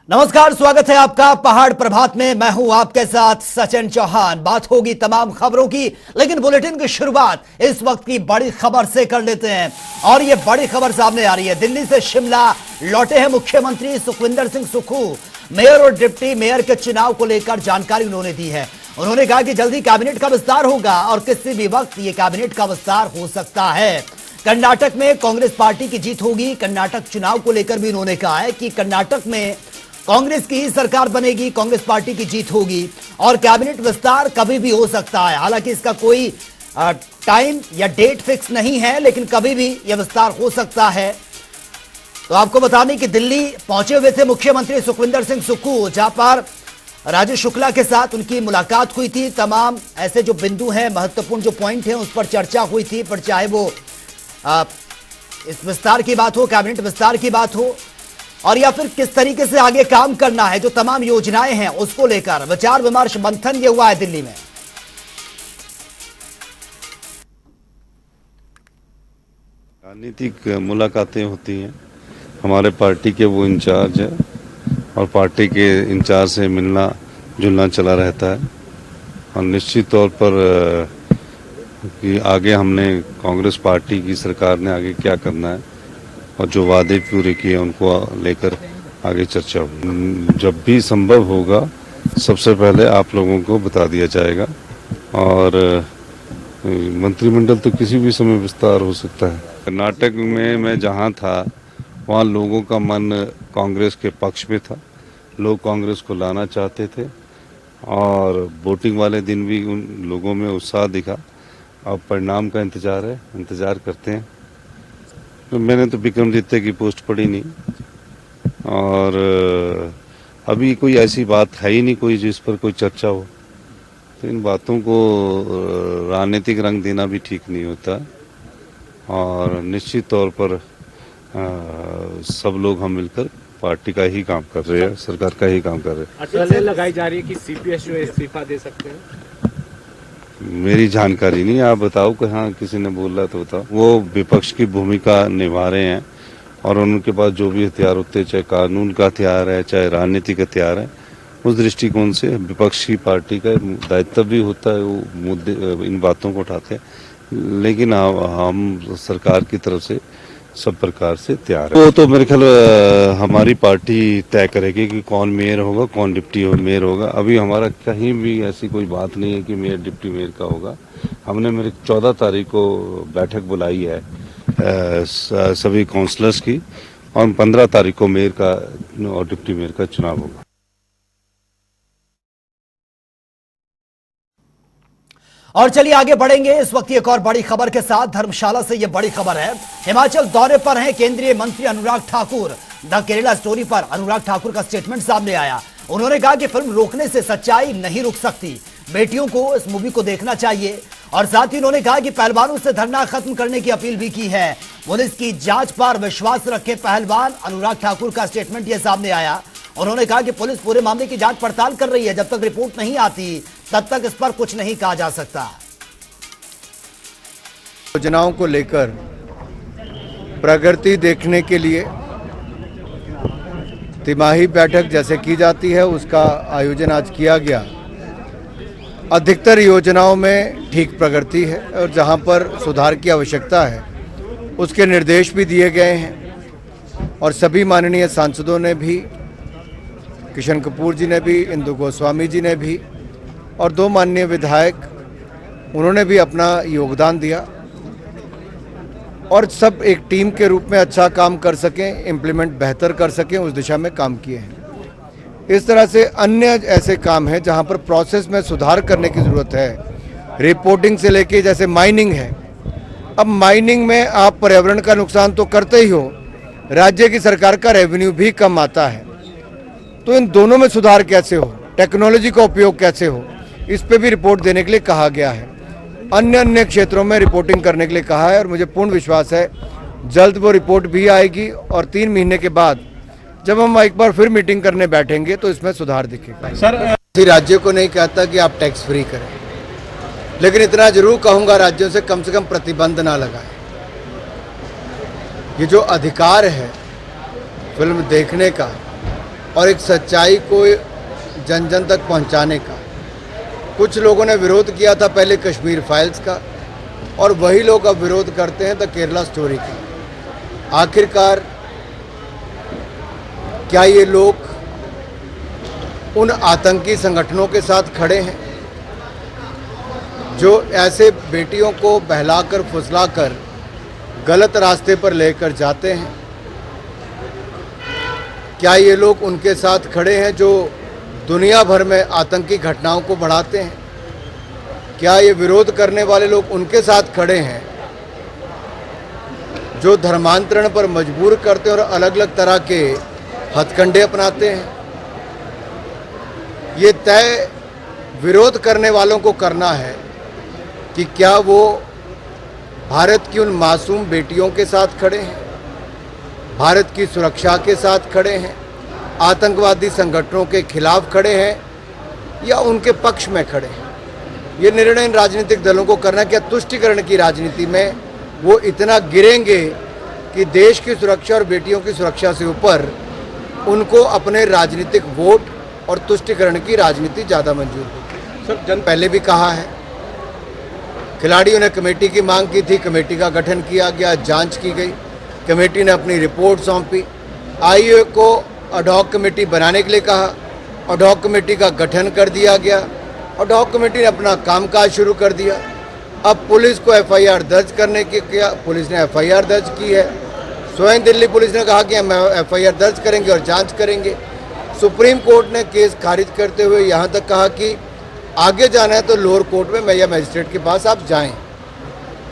नमस्कार, स्वागत है आपका पहाड़ प्रभात में। मैं हूं आपके साथ सचिन चौहान। बात होगी तमाम खबरों की, लेकिन बुलेटिन की शुरुआत इस वक्त की बड़ी खबर से कर लेते हैं। और यह बड़ी खबर सामने आ रही है। दिल्ली से शिमला लौटे हैं मुख्यमंत्री सुखविंदर सिंह सुक्खू। मेयर और डिप्टी मेयर के चुनाव को लेकर जानकारी उन्होंने दी है। उन्होंने कहा कि जल्दी कैबिनेट का विस्तार होगा और किसी भी वक्त यह कैबिनेट का विस्तार हो सकता है। कर्नाटक में कांग्रेस पार्टी की जीत होगी। कर्नाटक चुनाव को लेकर भी उन्होंने कहा है कि कर्नाटक में कांग्रेस की ही सरकार बनेगी, कांग्रेस पार्टी की जीत होगी और कैबिनेट विस्तार कभी भी हो सकता है। हालांकि इसका कोई टाइम या डेट फिक्स नहीं है, लेकिन कभी भी यह विस्तार हो सकता है। तो आपको बता दें कि दिल्ली पहुंचे हुए थे मुख्यमंत्री सुखविंदर सिंह सुक्खू, जहां पर राजेश शुक्ला के साथ उनकी मुलाकात हुई थी। तमाम ऐसे जो बिंदु हैं, महत्वपूर्ण जो पॉइंट हैं, उस पर चर्चा हुई थी। पर चाहे वो इस विस्तार की बात हो, कैबिनेट विस्तार की बात हो, और या फिर किस तरीके से आगे काम करना है, जो तमाम योजनाएं हैं उसको लेकर विचार विमर्श मंथन ये हुआ है दिल्ली में। राजनीतिक मुलाकातें होती हैं। हमारे पार्टी के वो इंचार्ज है और पार्टी के इंचार्ज से मिलना जुलना चला रहता है। और निश्चित तौर पर कि आगे हमने कांग्रेस पार्टी की सरकार ने आगे क्या करना है और जो वादे पूरे किए उनको लेकर आगे चर्चा होगी। जब भी संभव होगा सबसे पहले आप लोगों को बता दिया जाएगा। और मंत्रिमंडल तो किसी भी समय विस्तार हो सकता है। कर्नाटक में मैं जहां था वहां लोगों का मन कांग्रेस के पक्ष में था। लोग कांग्रेस को लाना चाहते थे और वोटिंग वाले दिन भी उन लोगों में उत्साह दिखा। अब परिणाम का इंतजार करते हैं। मैंने तो विक्रमादित्य की पोस्ट पढ़ी नहीं और अभी कोई ऐसी बात है ही नहीं कोई जिस पर कोई चर्चा हो। तो इन बातों को राजनीतिक रंग देना भी ठीक नहीं होता। और निश्चित तौर पर सब लोग हम मिलकर पार्टी का ही काम कर रहे हैं, सरकार का ही काम कर रहे हैं। अटकलें लगाई जा रही है कि सीपीएस जो इस्तीफा दे सकते हैं। मेरी जानकारी नहीं, आप बताओ कि हाँ किसी ने बोला तो बताओ। वो विपक्ष की भूमिका निभा रहे हैं और उनके पास जो भी हथियार होते हैं, चाहे कानून का हथियार है चाहे राजनीतिक हथियार है, उस दृष्टिकोण से विपक्ष की पार्टी का दायित्व भी होता है। वो मुद्दे इन बातों को उठाते हैं, लेकिन हम सरकार की तरफ से सब प्रकार से तैयार है। वो तो मेरे ख्याल हमारी पार्टी तय करेगी कि कौन मेयर होगा, कौन डिप्टी मेयर होगा। अभी हमारा कहीं भी ऐसी कोई बात नहीं है कि मेयर डिप्टी मेयर का होगा। हमने मेरे 14 तारीख को बैठक बुलाई है सभी काउंसलर्स की और 15 तारीख को मेयर का और डिप्टी मेयर का चुनाव होगा। और चलिए आगे बढ़ेंगे इस वक्त एक और बड़ी खबर के साथ। धर्मशाला से यह बड़ी खबर है। हिमाचल दौरे पर हैं केंद्रीय मंत्री अनुराग ठाकुर। द केरला स्टोरी पर अनुराग ठाकुर का स्टेटमेंट सामने आया। उन्होंने कहा कि फिल्म रोकने से सच्चाई नहीं रुक सकती, बेटियों को इस मूवी को देखना चाहिए। और साथ ही उन्होंने कहा कि पहलवानों से धरना खत्म करने की अपील भी की है। पुलिस की जांच पर विश्वास रखे पहलवान। अनुराग ठाकुर का स्टेटमेंट यह सामने आया। उन्होंने कहा कि पुलिस पूरे मामले की जांच पड़ताल कर रही है। जब तक रिपोर्ट नहीं आती तब तक इस पर कुछ नहीं कहा जा सकता। योजनाओं को लेकर प्रगति देखने के लिए तिमाही बैठक जैसे की जाती है, उसका आयोजन आज किया गया। अधिकतर योजनाओं में ठीक प्रगति है और जहां पर सुधार की आवश्यकता है उसके निर्देश भी दिए गए हैं। और सभी माननीय सांसदों ने भी, किशन कपूर जी ने भी, इंदु गोस्वामी जी ने भी और 2 माननीय विधायक, उन्होंने भी अपना योगदान दिया और सब एक टीम के रूप में अच्छा काम कर सकें, इम्प्लीमेंट बेहतर कर सकें, उस दिशा में काम किए हैं। इस तरह से अन्य ऐसे काम हैं जहां पर प्रोसेस में सुधार करने की ज़रूरत है। रिपोर्टिंग से लेके जैसे माइनिंग है, अब माइनिंग में आप पर्यावरण का नुकसान तो करते ही हो, राज्य की सरकार का रेवेन्यू भी कम आता है। तो इन दोनों में सुधार कैसे हो, टेक्नोलॉजी का उपयोग कैसे हो, इस पे भी रिपोर्ट देने के लिए कहा गया है। अन्य क्षेत्रों में रिपोर्टिंग करने के लिए कहा है और मुझे पूर्ण विश्वास है जल्द वो रिपोर्ट भी आएगी और 3 महीने के बाद जब हम एक बार फिर मीटिंग करने बैठेंगे तो इसमें सुधार दिखेगा। सर, किसी राज्य को नहीं कहता कि आप टैक्स फ्री करें, लेकिन इतना जरूर कहूंगा राज्यों से कम प्रतिबंध ना लगाएं। ये जो अधिकार है फिल्म देखने का, और एक सच्चाई को जन जन तक पहुंचाने का। कुछ लोगों ने विरोध किया था पहले कश्मीर फाइल्स का, और वही लोग अब विरोध करते हैं द केरला स्टोरी का। आखिरकार क्या ये लोग उन आतंकी संगठनों के साथ खड़े हैं जो ऐसे बेटियों को बहलाकर फुसलाकर गलत रास्ते पर लेकर जाते हैं? क्या ये लोग उनके साथ खड़े हैं जो दुनिया भर में आतंकी घटनाओं को बढ़ाते हैं? क्या ये विरोध करने वाले लोग उनके साथ खड़े हैं जो धर्मांतरण पर मजबूर करते हैं और अलग अलग तरह के हथकंडे अपनाते हैं? ये तय विरोध करने वालों को करना है कि क्या वो भारत की उन मासूम बेटियों के साथ खड़े हैं, भारत की सुरक्षा के साथ खड़े हैं, आतंकवादी संगठनों के खिलाफ खड़े हैं, या उनके पक्ष में खड़े हैं। ये निर्णय इन राजनीतिक दलों को करना। क्या तुष्टीकरण की राजनीति में वो इतना गिरेंगे कि देश की सुरक्षा और बेटियों की सुरक्षा से ऊपर उनको अपने राजनीतिक वोट और तुष्टीकरण की राजनीति ज़्यादा मंजूर होगी? सर, जन पहले भी कहा है, खिलाड़ियों ने कमेटी की मांग की थी, कमेटी का गठन किया गया, जांच की गई, कमेटी ने अपनी रिपोर्ट सौंपी, आईओए को अडॉक कमेटी बनाने के लिए कहा, अडॉक कमेटी का गठन कर दिया गया, अडॉक कमेटी ने अपना कामकाज शुरू कर दिया। अब पुलिस को एफआईआर दर्ज करने की किया, पुलिस ने एफआईआर दर्ज की है। स्वयं दिल्ली पुलिस ने कहा कि हम एफआईआर दर्ज करेंगे और जांच करेंगे। सुप्रीम कोर्ट ने केस खारिज करते हुए यहाँ तक कहा कि आगे जाना है तो लोअर कोर्ट में या मजिस्ट्रेट के पास आप जाएं।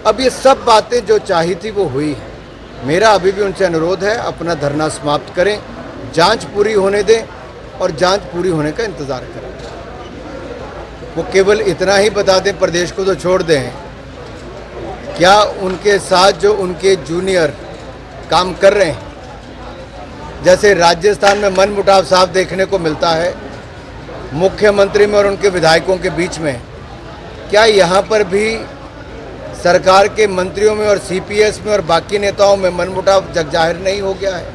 अब ये सब बातें जो चाही थी वो हुई है। मेरा अभी भी उनसे अनुरोध है, अपना धरना समाप्त करें, जांच पूरी होने दें और जांच पूरी होने का इंतज़ार करें। वो केवल इतना ही बता दें, प्रदेश को तो छोड़ दें, क्या उनके साथ जो उनके जूनियर काम कर रहे हैं, जैसे राजस्थान में मनमुटाव साफ देखने को मिलता है मुख्यमंत्री में और उनके विधायकों के बीच में, क्या यहाँ पर भी सरकार के मंत्रियों में और सीपीएस में और बाकी नेताओं में मनमुटाव जग जाहिर नहीं हो गया है?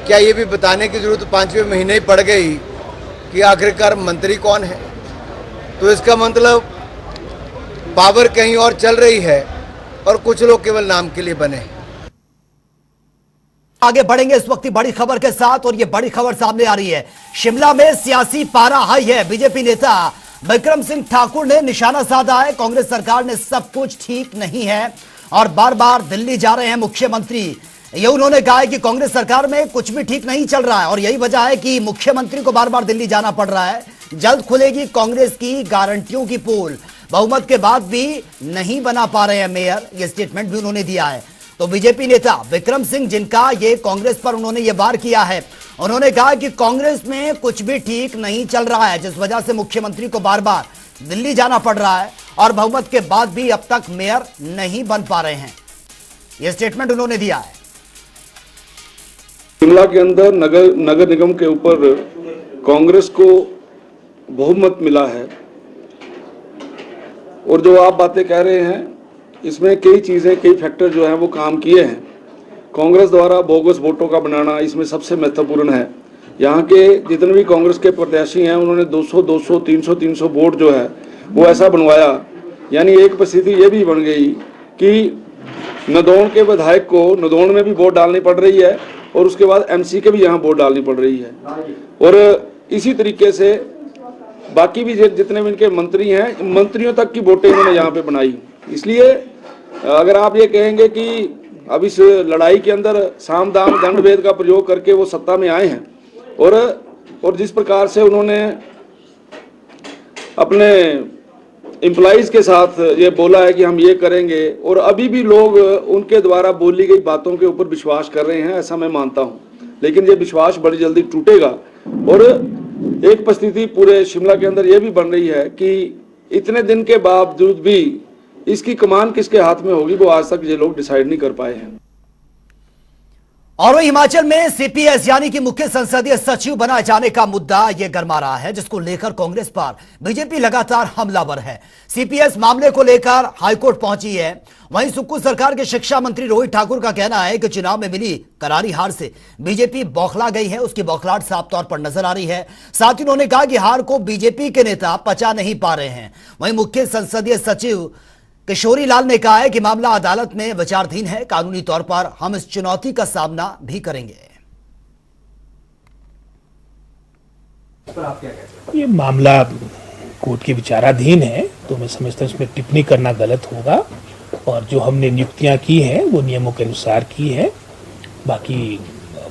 क्या ये भी बताने की जरूरत 5वें महीने ही पड़ गई कि आखिरकार मंत्री कौन है? तो इसका मतलब पावर कहीं और चल रही है और कुछ लोग केवल नाम के लिए बने हैं। आगे बढ़ेंगे इस वक्त की बड़ी खबर के साथ, और ये बड़ी खबर सामने आ रही है। शिमला में सियासी पारा हाई है। बीजेपी नेता विक्रम सिंह ठाकुर ने निशाना साधा है, कांग्रेस सरकार में सब कुछ ठीक नहीं है और बार बार दिल्ली जा रहे हैं मुख्यमंत्री। ये उन्होंने कहा है कि कांग्रेस सरकार में कुछ भी ठीक नहीं चल रहा है और यही वजह है कि मुख्यमंत्री को बार बार दिल्ली जाना पड़ रहा है। जल्द खुलेगी कांग्रेस की गारंटियों की पोल। बहुमत के बाद भी नहीं बना पा रहे हैं मेयर, ये स्टेटमेंट भी उन्होंने दिया है। तो बीजेपी नेता विक्रम सिंह, जिनका ये कांग्रेस पर उन्होंने ये वार किया है, उन्होंने कहा कि कांग्रेस में कुछ भी ठीक नहीं चल रहा है, जिस वजह से मुख्यमंत्री को बार बार दिल्ली जाना पड़ रहा है और बहुमत के बाद भी अब तक मेयर नहीं बन पा रहे हैं। यह स्टेटमेंट उन्होंने दिया है। शिमला के अंदर नगर निगम के ऊपर कांग्रेस को बहुमत मिला है और जो आप बातें कह रहे हैं इसमें कई चीज़ें, कई फैक्टर जो हैं वो काम किए हैं। कांग्रेस द्वारा बोगस वोटों का बनाना इसमें सबसे महत्वपूर्ण है। यहाँ के जितने भी कांग्रेस के प्रत्याशी हैं उन्होंने 200, 300 वोट जो है वो ऐसा बनवाया, यानी एक परिस्थिति ये भी बन गई कि नदौन के विधायक को नदौन में भी वोट डालनी पड़ रही है और उसके बाद एमसी के भी यहाँ वोट डालनी पड़ रही है। और इसी तरीके से बाकी भी जितने भी इनके मंत्री हैं, मंत्रियों तक की वोटें इन्होंने यहाँ पे बनाई। इसलिए अगर आप ये कहेंगे कि अब इस लड़ाई के अंदर साम दाम दंड भेद का प्रयोग करके वो सत्ता में आए हैं और जिस प्रकार से उन्होंने अपने एम्प्लॉइज के साथ ये बोला है कि हम ये करेंगे और अभी भी लोग उनके द्वारा बोली गई बातों के ऊपर विश्वास कर रहे हैं, ऐसा मैं मानता हूँ। लेकिन ये विश्वास बड़ी जल्दी टूटेगा और एक परिस्थिति पूरे शिमला के अंदर ये भी बन रही है कि इतने दिन के बावजूद भी इसकी कमान किसके हाथ में होगी वो आज तक ये लोग डिसाइड नहीं कर पाए हैं। और वही हिमाचल में सीपीएस यानी कि मुख्य संसदीय सचिव बनाए जाने का मुद्दा यह गर्मा रहा है, जिसको लेकर कांग्रेस पर बीजेपी लगातार हमलावर है। सीपीएस मामले को लेकर हाईकोर्ट पहुंची है। वहीं सुक्खू सरकार के शिक्षा मंत्री रोहित ठाकुर का कहना है कि चुनाव में मिली करारी हार से बीजेपी बौखला गई है, उसकी बौखलाहट साफ तौर पर नजर आ रही है। साथ ही उन्होंने कहा कि हार को बीजेपी के नेता पचा नहीं पा रहे हैं। वहीं मुख्य संसदीय सचिव किशोरी लाल ने कहा है कि मामला अदालत में विचाराधीन है, कानूनी तौर पर हम इस चुनौती का सामना भी करेंगे। ये मामला कोर्ट के विचाराधीन है, तो मैं समझता हूँ इसमें टिप्पणी करना गलत होगा। और जो हमने नियुक्तियां की हैं वो नियमों के अनुसार की है। बाकी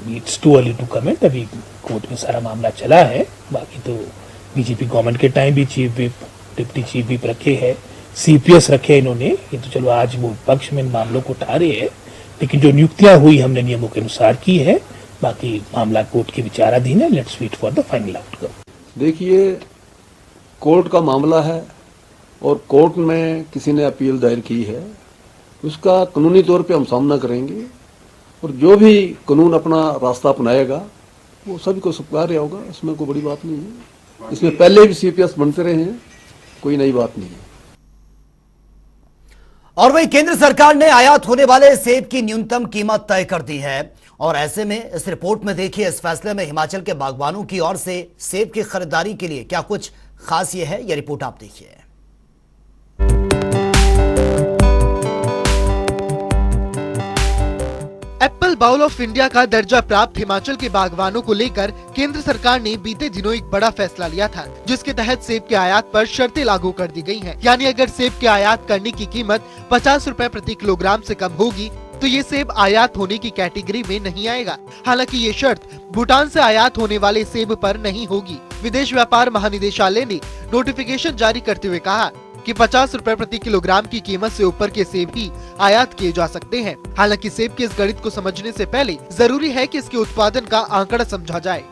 it's too early to comment, अभी कोर्ट में सारा मामला चला है। बाकी तो बीजेपी गवर्नमेंट के टाइम भी chief whip, deputy chief whip रखे हैं, सीपीएस रखे इन्होंने। ये तो चलो आज वो पक्ष में इन मामलों को उठा रहे हैं, लेकिन जो नियुक्तियां हुई हमने नियमों के अनुसार की है। बाकी मामला कोर्ट के विचाराधीन है। Let's wait for the final outcome. देखिए, कोर्ट का मामला है और कोर्ट में किसी ने अपील दायर की है, उसका कानूनी तौर पे हम सामना करेंगे और जो भी कानून अपना रास्ता अपनाएगा वो सभी को स्वीकार्य होगा। इसमें कोई बड़ी बात नहीं है। इसमें पहले भी सीपीएस बनते रहे हैं, कोई नई बात नहीं है। और वहीं केंद्र सरकार ने आयात होने वाले सेब की न्यूनतम कीमत तय कर दी है। और ऐसे में इस रिपोर्ट में देखिए, इस फैसले में हिमाचल के बागवानों की ओर से सेब की खरीदारी के लिए क्या कुछ खास ये है, यह रिपोर्ट आप देखिए। एप्पल बाउल ऑफ इंडिया का दर्जा प्राप्त हिमाचल के बागवानों को लेकर केंद्र सरकार ने बीते दिनों एक बड़ा फैसला लिया था, जिसके तहत सेब के आयात पर शर्तें लागू कर दी गई हैं। यानी अगर सेब के आयात करने की कीमत 50 रुपए प्रति किलोग्राम से कम होगी तो ये सेब आयात होने की कैटेगरी में नहीं आएगा। हालांकि ये शर्त भूटान से आयात होने वाले सेब पर नहीं होगी। विदेश व्यापार महानिदेशालय ने नोटिफिकेशन जारी करते हुए कहा कि 50 रुपए प्रति किलोग्राम की कीमत से ऊपर के सेब ही आयात किए जा सकते हैं। हालांकि सेब के इस गणित को समझने से पहले जरूरी है कि इसके उत्पादन का आंकड़ा समझा जाए।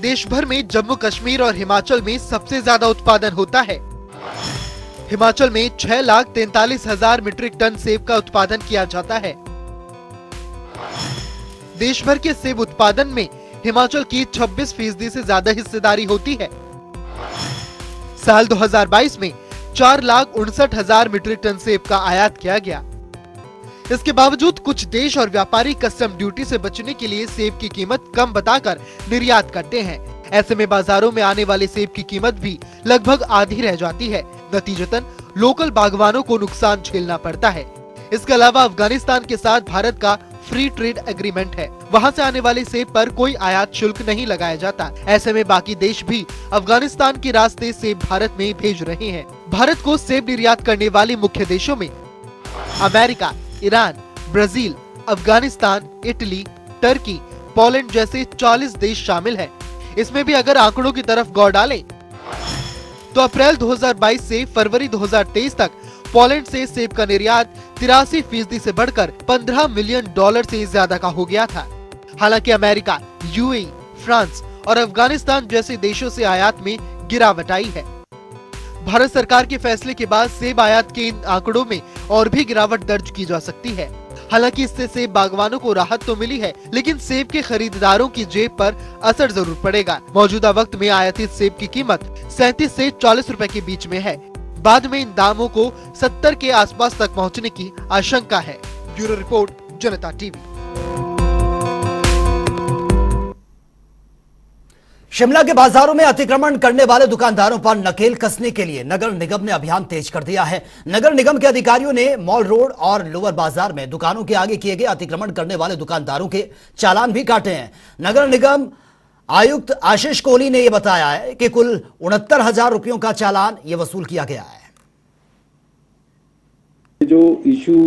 देश भर में जम्मू कश्मीर और हिमाचल में सबसे ज्यादा उत्पादन होता है। हिमाचल में 6,43,000 मीट्रिक टन सेब का उत्पादन किया जाता है। देश भर के सेब उत्पादन में हिमाचल की 26% से ज्यादा हिस्सेदारी होती है। साल 2022 में 4,59,000 मीट्रिक टन सेब का आयात किया गया। इसके बावजूद कुछ देश और व्यापारी कस्टम ड्यूटी से बचने के लिए सेब की कीमत कम बताकर निर्यात करते हैं। ऐसे में बाजारों में आने वाले सेब की कीमत भी लगभग आधी रह जाती है। नतीजतन लोकल बागवानों को नुकसान झेलना पड़ता है। इसके अलावा अफगानिस्तान के साथ भारत का फ्री ट्रेड एग्रीमेंट है। वहां से आने वाले सेब पर कोई आयात शुल्क नहीं लगाया जाता। ऐसे में बाकी देश भी अफगानिस्तान के रास्ते सेब भारत में भेज रहे हैं। भारत को सेब निर्यात करने वाले मुख्य देशों में America, Iran, Brazil, Afghanistan, Italy, Turkey, Poland जैसे 40 देश शामिल हैं। इसमें भी अगर आंकड़ों की तरफ गौर डालें तो अप्रैल 2022 से फरवरी 2023 तक पोलैंड से सेब का निर्यात 83% से बढ़कर $15 मिलियन से ज्यादा का हो गया था। हालांकि अमेरिका, यूएई, फ्रांस और अफगानिस्तान जैसे देशों से आयात में गिरावट आई है। भारत सरकार के फैसले के बाद सेब आयात के इन आंकड़ों में और भी गिरावट दर्ज की जा सकती है। हालांकि इससे सेब बागवानों को राहत तो मिली है, लेकिन सेब के खरीदारों की जेब पर असर जरूर पड़ेगा। मौजूदा वक्त में आयातित सेब की कीमत 37 से 40 रुपए के बीच में है। बाद में इन दामों को 70 के आसपास तक पहुंचने की आशंका है। ब्यूरो रिपोर्ट, जनता टीवी। शिमला के बाजारों में अतिक्रमण करने वाले दुकानदारों पर नकेल कसने के लिए नगर निगम ने अभियान तेज कर दिया है। नगर निगम के अधिकारियों ने मॉल रोड और लोअर बाजार में दुकानों के आगे किए गए अतिक्रमण करने वाले दुकानदारों के चालान भी काटे हैं। नगर निगम आयुक्त आशीष कोहली ने यह बताया है कि कुल 69,000 रुपयों का चालान यह वसूल किया गया है। जो इशू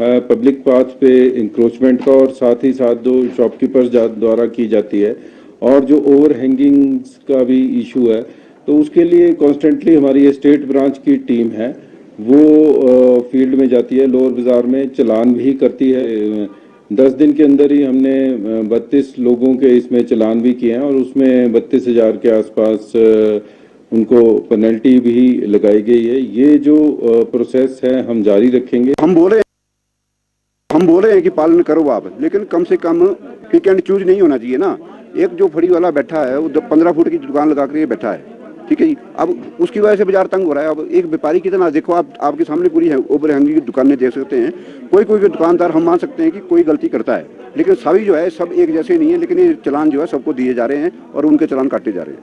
है पब्लिक पाथ पे इंक्रोचमेंट का और साथ ही साथ जो शॉपकीपर्स द्वारा की जाती है और जो ओवर हैंगिंग्स का भी इशू है, तो उसके लिए कॉन्स्टेंटली हमारी स्टेट ब्रांच की टीम है, वो फील्ड में जाती है, लोअर बाजार में चालान भी करती है। 10 दिन के अंदर ही हमने 32 लोगों के इसमें चालान भी किए हैं और उसमें 32,000 के आसपास उनको पेनल्टी भी लगाई गई है। ये जो प्रोसेस है हम जारी रखेंगे। हम बोले हम बोल रहे हैं कि पालन करो आप, लेकिन कम से कम पिक एंड चूज नहीं होना चाहिए ना। एक जो फड़ी वाला बैठा है वो 15 फुट की दुकान लगा कर ये बैठा है, ठीक है जी। अब उसकी वजह से बाजार तंग हो रहा है। अब एक व्यापारी कितना, देखो आप, आपके सामने पूरी है ओवर हैंगिंग की दुकानें देख सकते हैं। कोई कोई दुकानदार हम मान सकते हैं कि कोई गलती करता है, लेकिन सभी जो है सब एक जैसे नहीं है। लेकिन ये चलान जो है सबको दिए जा रहे हैं और उनके चलान काटे जा रहे हैं।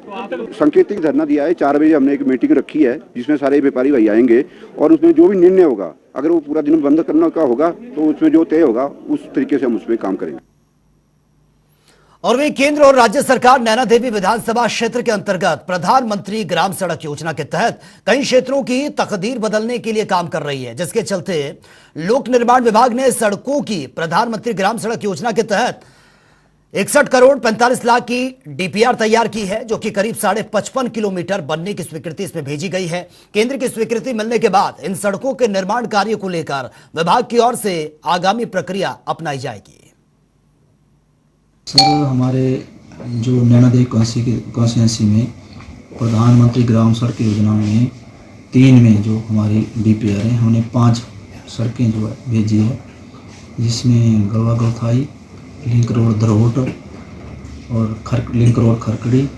सांकेतिक धरना दिया है, 4 बजे हमने एक मीटिंग रखी है जिसमें सारे व्यापारी भाई आएंगे और उसमें जो भी निर्णय होगा, अगर वो पूरा दिन बंद करना का होगा तो उसमें जो तय होगा उस तरीके से हम उसमें काम करेंगे। और वहीं केंद्र और राज्य सरकार नैना देवी विधानसभा क्षेत्र के अंतर्गत प्रधानमंत्री ग्राम सड़क योजना के तहत कई क्षेत्रों की तकदीर बदलने के लिए काम कर रही है, जिसके चलते लोक निर्माण विभाग ने सड़कों की प्रधानमंत्री ग्राम सड़क योजना के तहत 61 करोड़ 45 लाख की डीपीआर तैयार की है, जो कि करीब 55.5 किलोमीटर बनने की स्वीकृति इसमें भेजी गई है। केंद्र की स्वीकृति मिलने के बाद इन सड़कों के निर्माण कार्य को लेकर विभाग की ओर से आगामी प्रक्रिया अपनाई जाएगी। सर, हमारे जो नैना देवी कॉन्स्टिट्यूंसी में प्रधानमंत्री ग्राम सड़क योजना में 3 में जो हमारी डीपीआर है, हमने 5 सड़कें जो है भेजी है, जिसमें गलवा गौथाई, लिंक रोड दरोट और लिंक रोड खरकड़ी,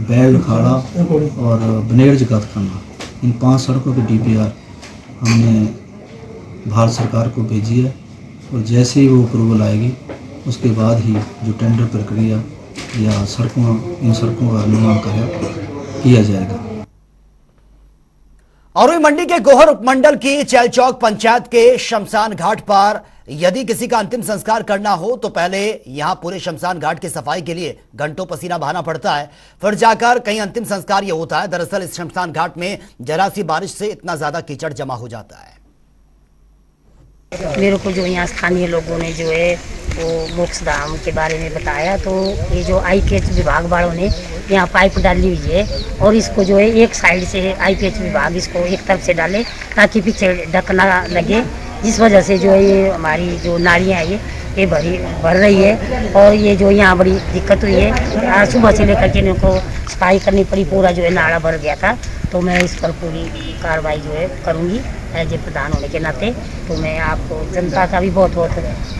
बैल खाड़ा और बनेड़ जगतखाना, इन 5 सड़कों की डीपीआर हमने भारत सरकार को भेजी है। और जैसे ही वो अप्रूवल आएगी उसके बाद ही जो टेंडर प्रक्रिया या इन सड़कों का निर्माण कार्य किया जाएगा। और मंडी के गोहर उपमंडल की चैलचौक पंचायत के शमशान घाट पर यदि किसी का अंतिम संस्कार करना हो तो पहले यहां पूरे शमशान घाट की सफाई के लिए घंटों पसीना बहाना पड़ता है, फिर जाकर कहीं अंतिम संस्कार यह होता है। दरअसल इस शमशान घाट में जरा सी बारिश से इतना ज्यादा कीचड़ जमा हो जाता है। मेरे को जो यहाँ स्थानीय लोगों ने जो है वो मोक्ष धाम के बारे में बताया, तो ये जो आईपीएच विभाग वालों ने यहाँ पाइप डाली हुई है और इसको जो है एक साइड से आईपीएच विभाग इसको एक तरफ से डाले ताकि पीछे ढक ना लगे, जिस वजह से जो है ये हमारी जो नालियाँ है ये भर रही है। और ये जो यहाँ बड़ी दिक्कत हुई है, आज सुबह से लेकर के इनको सफाई करनी पड़ी, पूरा जो है नाला भर गया था। तो मैं इस पर पूरी कार्रवाई जो है करूँगी एज ए प्रधान होने के नाते। तो मैं आपको जनता का भी बहुत बहुत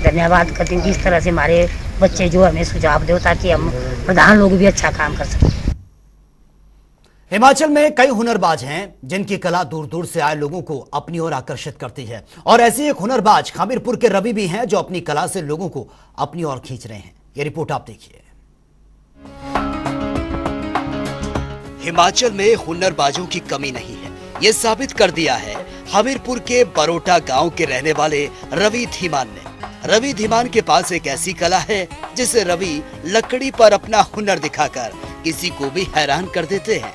धन्यवाद करती हूँ कि इस तरह से हमारे बच्चे जो हमें सुझाव दो ताकि हम प्रधान लोग भी अच्छा काम कर सकें। हिमाचल में कई हुनरबाज हैं जिनकी कला दूर दूर से आए लोगों को अपनी ओर आकर्षित करती है, और ऐसे एक हुनरबाज हमीरपुर के रवि भी हैं जो अपनी कला से लोगों को अपनी ओर खींच रहे हैं। ये रिपोर्ट आप देखिए। हिमाचल में हुनरबाजों की कमी नहीं है, ये साबित कर दिया है हमीरपुर के बरोटा गांव के रहने वाले रवि धीमान ने। रवि धीमान के पास एक ऐसी कला है जिसे रवि लकड़ी पर अपना हुनर दिखाकर किसी को भी हैरान कर देते हैं।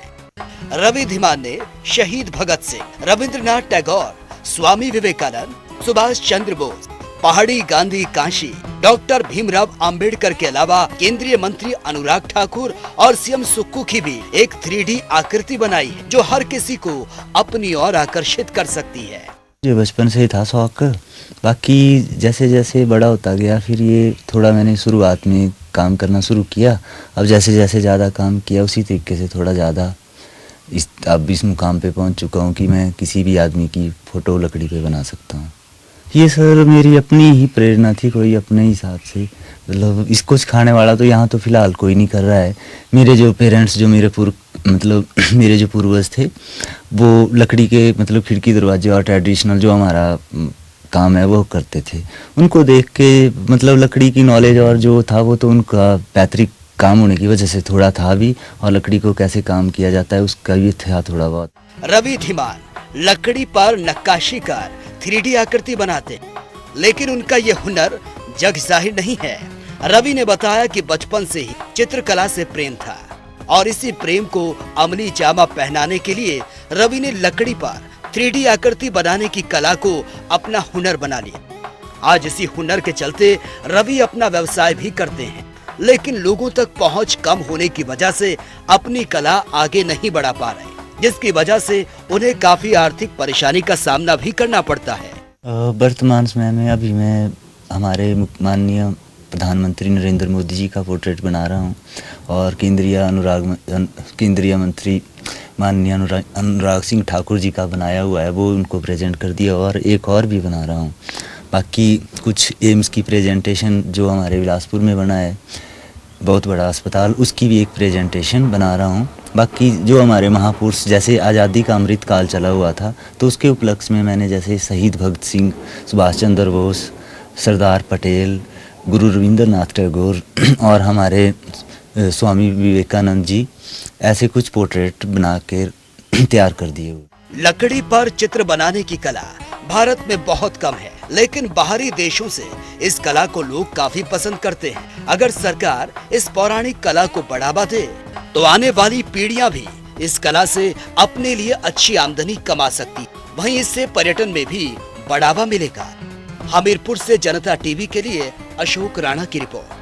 रवि धीमान ने शहीद भगत सिंह, रविंद्रनाथ टैगोर, स्वामी विवेकानंद, सुभाष चंद्र बोस, पहाड़ी गांधी काशी, डॉक्टर भीमराव अंबेडकर के अलावा केंद्रीय मंत्री अनुराग ठाकुर और सीएम सुक्खू की भी एक 3D आकृति बनाई है जो हर किसी को अपनी ओर आकर्षित कर सकती है। जो बचपन से ही था शौक, बाकी जैसे जैसे बड़ा होता गया फिर ये थोड़ा मैंने शुरुआत में काम करना शुरू किया। अब जैसे जैसे ज़्यादा काम किया उसी तरीके से थोड़ा ज़्यादा अब इस मुकाम पे पहुंच चुका हूँ कि मैं किसी भी आदमी की फ़ोटो लकड़ी पे बना सकता हूँ। ये सर मेरी अपनी ही प्रेरणा थी, कोई अपने हिसाब से, मतलब इसको सिखाने वाला तो यहाँ तो फिलहाल कोई नहीं कर रहा है। मेरे जो पेरेंट्स, जो मेरे मेरे जो पूर्वज थे वो लकड़ी के मतलब खिड़की दरवाजे और ट्रेडिशनल जो हमारा काम है वो करते थे। उनको देख के मतलब लकड़ी की नॉलेज और जो था वो तो उनका पैतृक काम होने की वजह से थोड़ा था भी, और लकड़ी को कैसे काम किया जाता है उसका भी था थोड़ा बहुत। रवि धीमान लकड़ी पर नक्काशी कर 3D आकृति बनाते, लेकिन उनका ये हुनर जग जाहिर नहीं है। रवि ने बताया कि बचपन से ही चित्रकला से प्रेम था और इसी प्रेम को अमली जामा पहनाने के लिए रवि ने लकड़ी पर 3D आकृति बनाने की कला को अपना हुनर बना लिया। आज इसी हुनर के चलते रवि अपना व्यवसाय भी करते हैं, लेकिन लोगों तक पहुंच कम होने की वजह से अपनी कला आगे नहीं बढ़ा पा रहे, जिसकी वजह से उन्हें काफी आर्थिक परेशानी का सामना भी करना पड़ता है। वर्तमान समय में अभी मैं हमारे माननीय प्रधानमंत्री नरेंद्र मोदी जी का पोर्ट्रेट बना रहा हूं और केंद्रीय मंत्री माननीय अनुराग सिंह ठाकुर जी का बनाया हुआ है, वो उनको प्रेजेंट कर दिया, और एक और भी बना रहा हूं। बाकी कुछ एम्स की प्रेजेंटेशन जो हमारे बिलासपुर में बना है, बहुत बड़ा अस्पताल, उसकी भी एक प्रेजेंटेशन बना रहा हूँ। बाकी जो हमारे महापुरुष जैसे आज़ादी का अमृत काल चला हुआ था, तो उसके उपलक्ष्य में मैंने जैसे शहीद भगत सिंह, सुभाष चंद्र बोस, सरदार पटेल, गुरु रविंद्रनाथ टैगोर और हमारे स्वामी विवेकानंद जी, ऐसे कुछ पोर्ट्रेट बना के तैयार कर दिए। लकड़ी पर चित्र बनाने की कला भारत में बहुत कम है, लेकिन बाहरी देशों से इस कला को लोग काफी पसंद करते हैं। अगर सरकार इस पौराणिक कला को बढ़ावा दे तो आने वाली पीढ़ियां भी इस कला से अपने लिए अच्छी आमदनी कमा सकती। वहीं इससे पर्यटन में भी बढ़ावा मिलेगा। हमीरपुर से जनता टीवी के लिए अशोक राणा की रिपोर्ट।